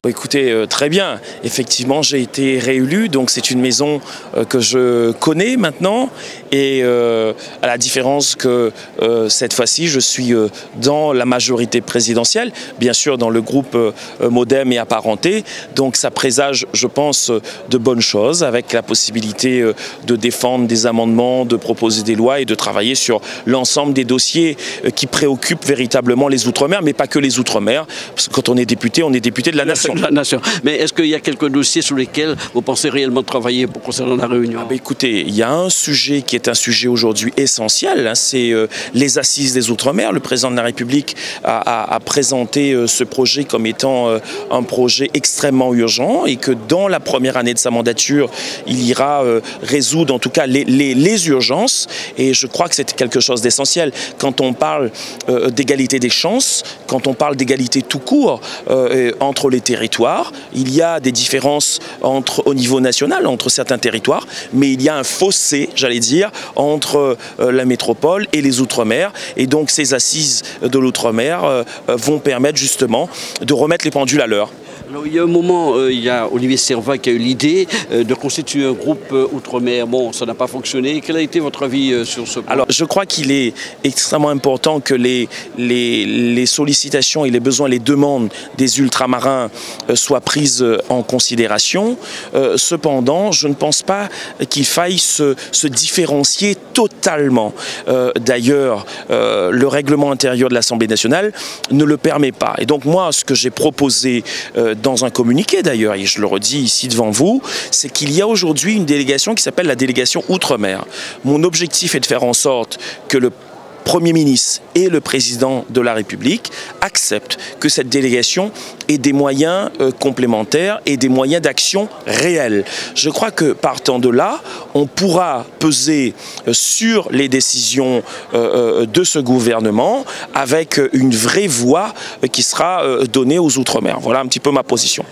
Écoutez, très bien. Effectivement, j'ai été réélu, donc c'est une maison que je connais maintenant. Et à la différence que cette fois-ci, je suis dans la majorité présidentielle, bien sûr dans le groupe Modem et apparenté. Donc ça présage, je pense, de bonnes choses, avec la possibilité de défendre des amendements, de proposer des lois et de travailler sur l'ensemble des dossiers qui préoccupent véritablement les Outre-mer, mais pas que les Outre-mer, parce que quand on est député de la nation. Mais est-ce qu'il y a quelques dossiers sur lesquels vous pensez réellement travailler concernant la Réunion? Écoutez, il y a un sujet qui est un sujet aujourd'hui essentiel, hein, c'est les assises des Outre-mer. Le président de la République a présenté ce projet comme étant un projet extrêmement urgent et que dans la première année de sa mandature, il ira résoudre en tout cas les urgences. Et je crois que c'est quelque chose d'essentiel. Quand on parle d'égalité des chances, quand on parle d'égalité tout court entre les territoires, il y a des différences au niveau national, entre certains territoires, mais il y a un fossé, j'allais dire, entre la métropole et les Outre-mer. Et donc ces assises de l'Outre-mer vont permettre justement de remettre les pendules à l'heure. Alors, il y a un moment, il y a Olivier Servat qui a eu l'idée de constituer un groupe Outre-mer. Bon, ça n'a pas fonctionné. Quel a été votre avis sur ce point? Alors, je crois qu'il est extrêmement important que les sollicitations et les besoins, les demandes des ultramarins soient prises en considération. Cependant, je ne pense pas qu'il faille se différencier totalement. D'ailleurs, le règlement intérieur de l'Assemblée nationale ne le permet pas. Et donc, moi, ce que j'ai proposé dans un communiqué d'ailleurs, et je le redis ici devant vous, c'est qu'il y a aujourd'hui une délégation qui s'appelle la délégation Outre-mer. Mon objectif est de faire en sorte que le Premier ministre et le président de la République acceptent que cette délégation ait des moyens complémentaires et des moyens d'action réels. Je crois que partant de là, on pourra peser sur les décisions de ce gouvernement avec une vraie voix qui sera donnée aux Outre-mer. Voilà un petit peu ma position.